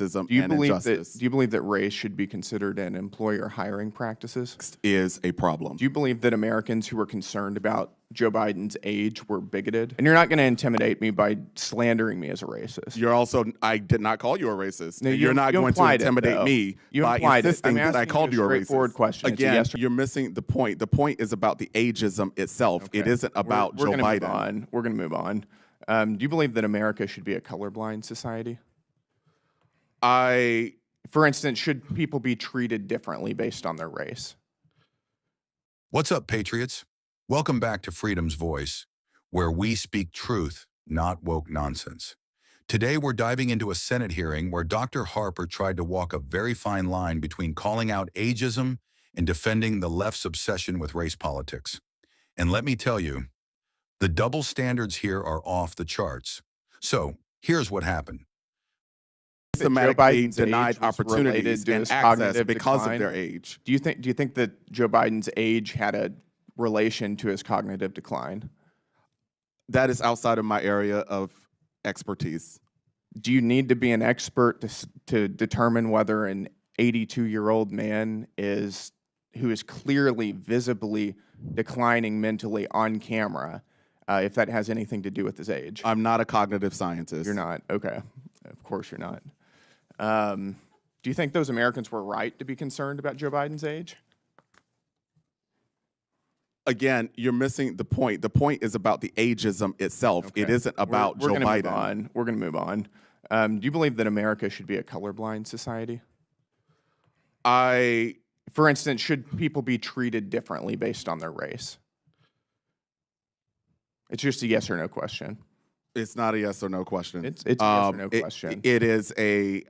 racism Do you and believe injustice. do you believe that race should be considered in employer hiring practices? Is a problem. Do you believe that Americans who are concerned about Joe Biden's age were bigoted? And you're not going to intimidate me by slandering me as a racist. You're also, I did not call you a racist. No, You're not going to intimidate me by insisting that I called you a racist. Straightforward question. Again, Yes you're missing the point. The point is about the ageism itself. Okay. It isn't about Joe Biden. We're going to move on. Do you believe that America should be a colorblind society? For instance, should people be treated differently based on their race? What's up, Patriots? Welcome back to Freedom's Voice, where we speak truth, not woke nonsense. Today, we're diving into a Senate hearing where Dr. Harper tried to walk a very fine line between calling out ageism and defending the left's obsession with race politics. And let me tell you, the double standards here are off the charts. So, here's what happened. Systematically denied opportunities and access because of their age. Do you think that Joe Biden's age had a relation to his cognitive decline? That is outside of my area of expertise. Do you need to be an expert to determine whether an 82-year-old man who is clearly visibly declining mentally on camera, if that has anything to do with his age? I'm not a cognitive scientist. You're not? Okay. Of course you're not. Do you think those Americans were right to be concerned about Joe Biden's age? Again, you're missing the point. The point is about the ageism itself. Okay. It isn't about Joe Biden. We're going to move on. Do you believe that America should be a colorblind society? For instance, should people be treated differently based on their race? It's just a yes or no question. It's not a yes or no question. It's a yes or no question. It is a,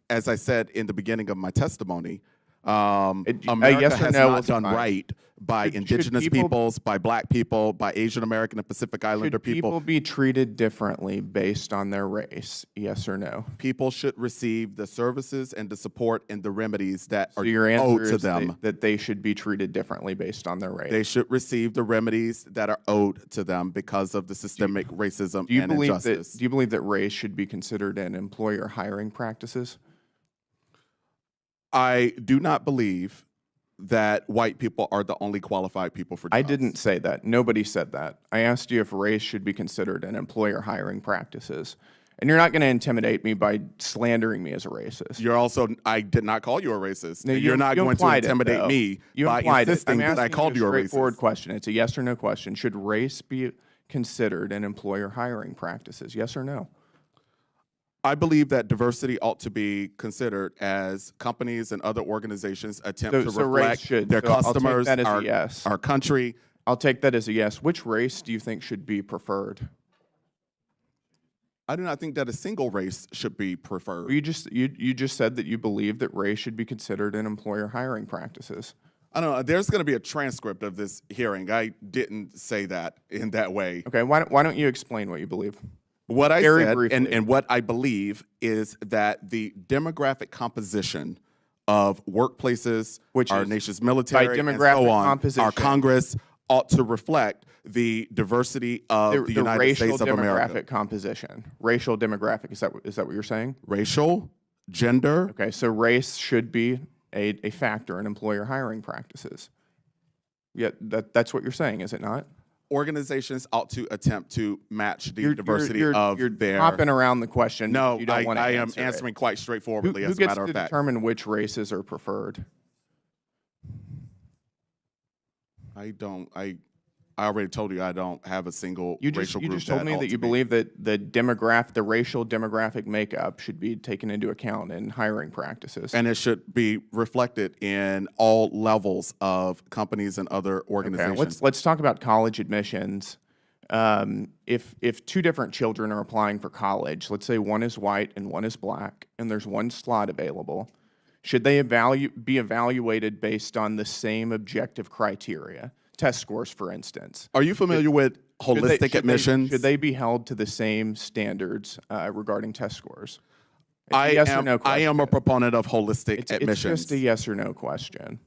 as I said in the beginning of my testimony, America yes or has no not done right by indigenous peoples, by black people, by Asian American and Pacific Islander people. Should people be treated differently based on their race? Yes or no? People should receive the services and the support and the remedies that are your answer owed to is them. That they should be treated differently based on their race. They should receive the remedies that are owed to them because of the systemic racism and injustice. Do you believe that race should be considered in employer hiring practices? I do not believe that white people are the only qualified people for jobs. I didn't say that. Nobody said that. I asked you if race should be considered in employer hiring practices. And you're not going to intimidate me by slandering me as a racist. You're also, I did not call you a racist. No, you're not going to intimidate me by insisting that I called you a racist. Straightforward question. It's a yes or no question. Should race be considered in employer hiring practices? Yes or no? I believe that diversity ought to be considered as companies and other organizations attempt to reflect their customers, our country. I'll take that as a yes. Which race do you think should be preferred? I do not think that a single race should be preferred. You just said that you believe that race should be considered in employer hiring practices. I don't know. There's going to be a transcript of this hearing. I didn't say that in that way. Okay. Why don't you explain what you believe? What I said and what I believe is that the demographic composition of workplaces, our nation's military, and so on, our Congress ought to reflect the diversity of the United States of America. Racial demographic composition. Racial demographic, is that what you're saying? Racial, gender. Okay, so race should be a factor in employer hiring practices. Yeah, that's what you're saying, is it not? Organizations ought to attempt to match the diversity of their... You're hopping around the question. No, you don't want to I am answering quite straightforwardly, as a matter of fact. Who gets to determine which races are preferred? I already told you I don't have a single racial group. You just told me that you believe that the racial demographic makeup should be taken into account in hiring practices. And it should be reflected in all levels of companies and other organizations. Okay, let's talk about college admissions. If two different children are applying for college, let's say one is white and one is black, and there's one slot available, should they be evaluated based on the same objective criteria? Test scores, for instance. Are you familiar with holistic admissions? Should they be held to the same standards regarding test scores? I am a proponent of holistic admissions. It's just a yes or no question.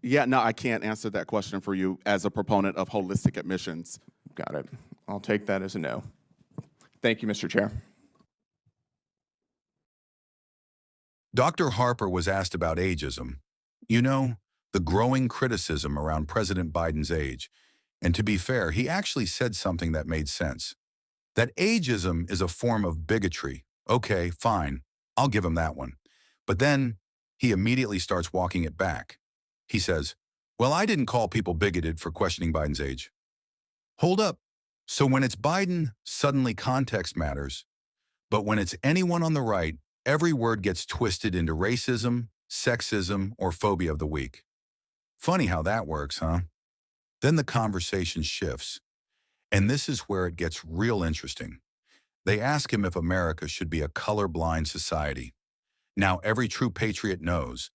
Yeah, no, I can't answer that question for you as a proponent of holistic admissions. Got it. I'll take that as a no. Thank you, Mr. Chair. Dr. Harper was asked about ageism. You know, the growing criticism around President Biden's age. And to be fair, he actually said something that made sense. That ageism is a form of bigotry. Okay, fine. I'll give him that one. But then he immediately starts walking it back. He says, well, I didn't call people bigoted for questioning Biden's age. Hold up. So when it's Biden, suddenly context matters. But when it's anyone on the right, every word gets twisted into racism, sexism, or phobia of the week. Funny how that works, huh? Then the conversation shifts. And this is where it gets real interesting. They ask him if America should be a colorblind society. Now, every true patriot knows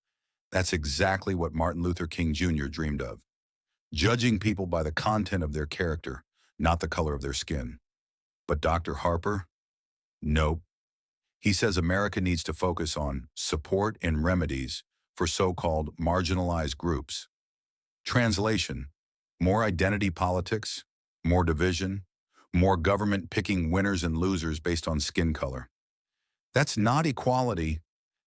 that's exactly what Martin Luther King Jr. dreamed of. Judging people by the content of their character, not the color of their skin. But Dr. Harper? Nope. He says America needs to focus on support and remedies for so-called marginalized groups. Translation: more identity politics, more division, more government picking winners and losers based on skin color. That's not equality,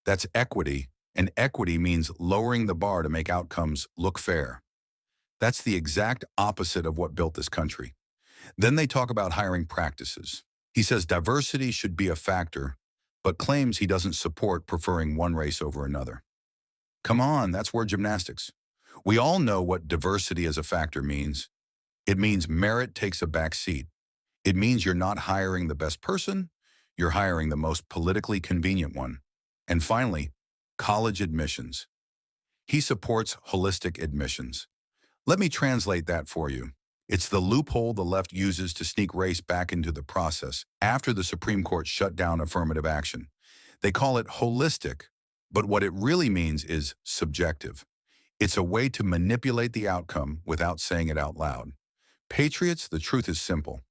that's equity, and equity means lowering the bar to make outcomes look fair. That's the exact opposite of what built this country. Then they talk about hiring practices. He says diversity should be a factor, but claims he doesn't support preferring one race over another. Come on, that's word gymnastics. We all know what diversity as a factor means. It means merit takes a back seat. It means you're not hiring the best person, you're hiring the most politically convenient one. And finally, college admissions. He supports holistic admissions. Let me translate that for you. It's the loophole the left uses to sneak race back into the process after the Supreme Court shut down affirmative action. They call it holistic, but what it really means is subjective. It's a way to manipulate the outcome without saying it out loud. Patriots, the truth is simple.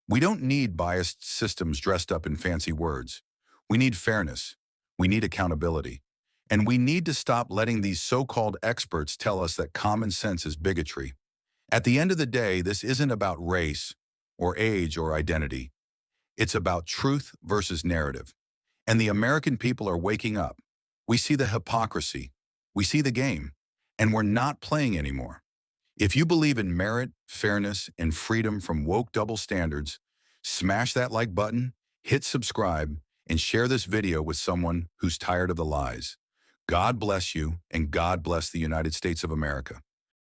We don't need biased systems dressed up in fancy words. We need fairness. We need accountability. And we need to stop letting these so-called experts tell us that common sense is bigotry. At the end of the day, this isn't about race or age or identity. It's about truth versus narrative. And the American people are waking up. We see the hypocrisy. We see the game. And we're not playing anymore. If you believe in merit, fairness, and freedom from woke double standards, smash that like button, hit subscribe, and share this video with someone who's tired of the lies. God bless you, and God bless the United States of America.